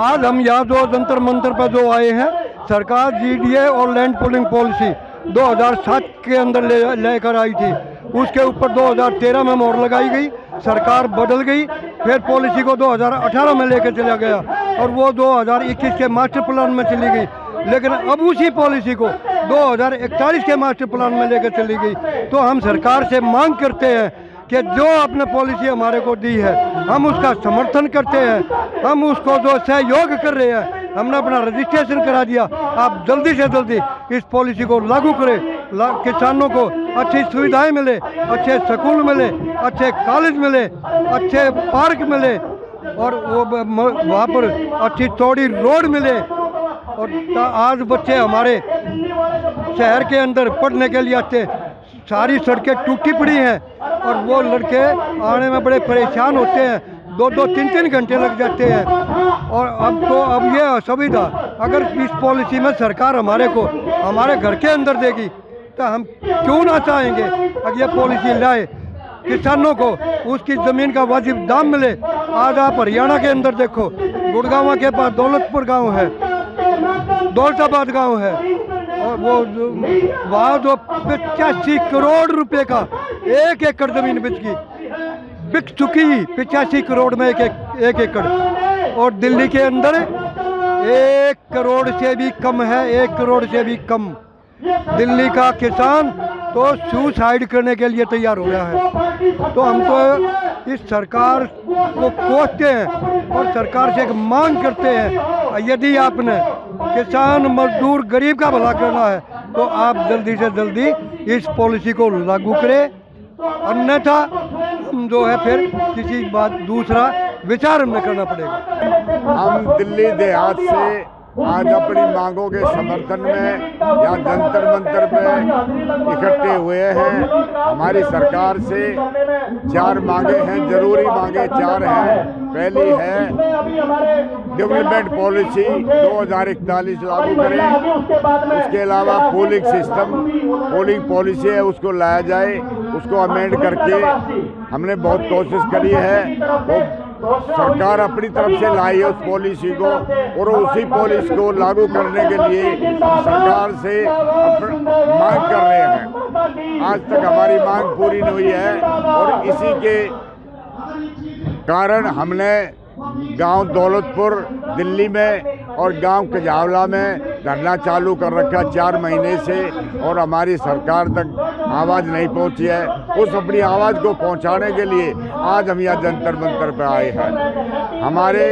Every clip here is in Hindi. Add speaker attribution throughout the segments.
Speaker 1: आज हम यहाँ जो जंतर मंतर पर जो आए हैं, सरकार जीडीए और लैंड पूलिंग पॉलिसी 2007 के अंदर लेकर आई थी। उसके ऊपर 2013 में मोहर लगाई गई, सरकार बदल गई, फिर पॉलिसी को 2018 में लेकर चला गया और वो 2021 के मास्टर प्लान में चली गई। लेकिन अब उसी पॉलिसी को 2041 के मास्टर प्लान में लेकर चली गई। तो हम सरकार से मांग करते हैं कि जो आपने पॉलिसी हमारे को दी है, हम उसका समर्थन करते हैं, हम उसको जो सहयोग कर रहे हैं, हमने अपना रजिस्ट्रेशन करा दिया। आप जल्दी से जल्दी इस पॉलिसी को लागू करें, किसानों को अच्छी सुविधाएं मिले, अच्छे स्कूल मिले, अच्छे कॉलेज मिले, अच्छे पार्क मिले और वो वहाँ पर अच्छी चौड़ी रोड मिले। और आज बच्चे हमारे शहर के अंदर पढ़ने के लिए आते, सारी सड़कें टूटी पड़ी हैं और वो लड़के आने में बड़े परेशान होते हैं, 2-3 घंटे लग जाते हैं। और अब ये असुविधा अगर इस पॉलिसी में सरकार हमारे को हमारे घर के अंदर देगी तो हम क्यों ना चाहेंगे अगर ये पॉलिसी लाए, किसानों को उसकी ज़मीन का वाजिब दाम मिले। आज आप हरियाणा के अंदर देखो, गुड़गांव के पास दौलतपुर गांव है, दौलताबाद गांव है और वो वहाँ जो 85 करोड़ रुपए का 1 एकड़ ज़मीन बिक चुकी, 85 करोड़ में एक एकड़। और दिल्ली के अंदर 1 करोड़ से भी कम है, 1 करोड़ से भी कम। दिल्ली का किसान तो सुसाइड करने के लिए तैयार हो गया है। तो हम तो इस सरकार को कोसते हैं और सरकार से एक मांग करते हैं, यदि आपने किसान मजदूर गरीब का भला करना है तो आप जल्दी से जल्दी इस पॉलिसी को लागू करें, अन्यथा हम जो है फिर किसी बात दूसरा विचार हमें करना पड़ेगा।
Speaker 2: हम दिल्ली देहात से आज अपनी मांगों के समर्थन में या जंतर मंतर पे इकट्ठे हुए हैं। हमारी सरकार से 4 मांगे हैं, जरूरी मांगे 4 हैं। पहली है डेवलपमेंट पॉलिसी 2041 लागू करें। उसके अलावा पोलिंग पॉलिसी है उसको लाया जाए, उसको अमेंड करके हमने बहुत कोशिश करी है। वो सरकार अपनी तरफ से लाई है उस पॉलिसी को और उसी पॉलिसी को लागू करने के लिए सरकार से मांग कर रहे हैं। आज तक हमारी मांग पूरी नहीं हुई है और इसी के कारण हमने गांव दौलतपुर दिल्ली में और गांव कजावला में धरना चालू कर रखा 4 महीने से और हमारी सरकार तक आवाज़ नहीं पहुंची है। उस अपनी आवाज़ को पहुंचाने के लिए आज हम यहाँ जंतर मंतर पर आए हैं। हमारे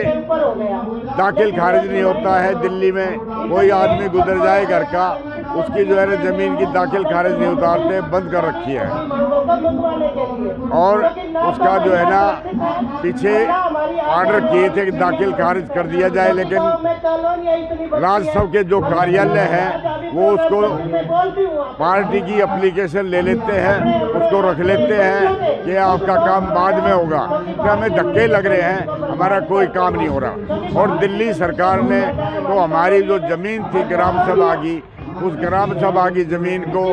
Speaker 2: दाखिल खारिज नहीं होता है दिल्ली में, कोई आदमी गुजर जाए घर का, उसकी जो है ना ज़मीन की दाखिल खारिज नहीं उतारते, बंद कर रखी है। और उसका जो है ना पीछे ऑर्डर किए थे कि दाखिल खारिज कर दिया जाए, लेकिन राजस्व के जो कार्यालय हैं वो उसको पार्टी की एप्लीकेशन ले लेते हैं, उसको रख लेते हैं कि आपका काम बाद में होगा। तो हमें धक्के लग रहे हैं, हमारा कोई काम नहीं हो रहा। और दिल्ली सरकार ने तो हमारी जो ज़मीन थी ग्राम सभा की, उस ग्राम सभा की ज़मीन को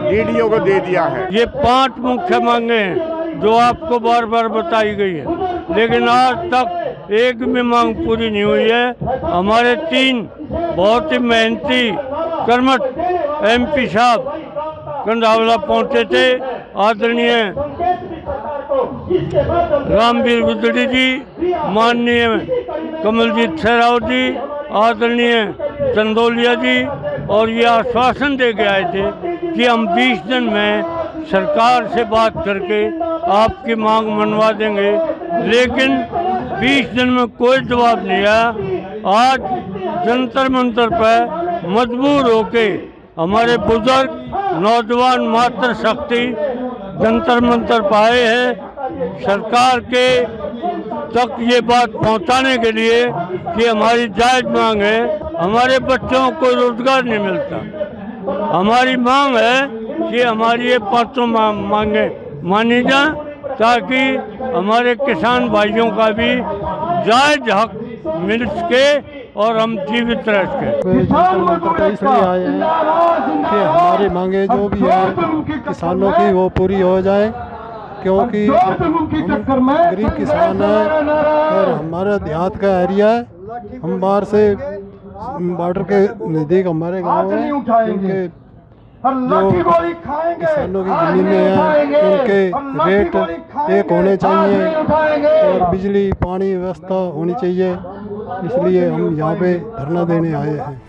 Speaker 2: डीडीओ को दे दिया है।
Speaker 3: ये 5 मुख्य मांगे हैं जो आपको बार बार बताई गई है, लेकिन आज तक एक भी मांग पूरी नहीं हुई है। हमारे 3 बहुत ही मेहनती कर्मठ MP साहब कंडावला पहुंचे थे, आदरणीय रामवीर गुदड़ी जी, माननीय कमलजीत सहराव जी, आदरणीय चंदोलिया जी, और ये आश्वासन दे के आए थे कि हम 20 दिन में सरकार से बात करके आपकी मांग मनवा देंगे, लेकिन 20 दिन में कोई जवाब नहीं आया। आज जंतर मंतर पर मजबूर होके हमारे बुजुर्ग नौजवान मातृशक्ति जंतर मंतर पर आए हैं सरकार के तक ये बात पहुंचाने के लिए कि हमारी जायज़ मांग है। हमारे बच्चों को रोजगार नहीं मिलता, हमारी मांग है कि हमारी ये 5 मांगे मानी जाए ताकि हमारे किसान भाइयों का भी जायज़ हक मिल सके और हम जीवित रह सकें।
Speaker 4: इसलिए आए हैं कि हमारी मांगे जो भी है किसानों की वो पूरी हो जाए, क्योंकि हम गरीब किसान हैं और हमारा देहात का एरिया है हम बाहर से बॉर्डर के नज़दीक हमारे गांव है, उनके जो किसानों की ज़मीनें हैं उनके रेट एक होने चाहिए और बिजली पानी व्यवस्था होनी चाहिए, इसलिए हम यहाँ पे धरना देने आए हैं।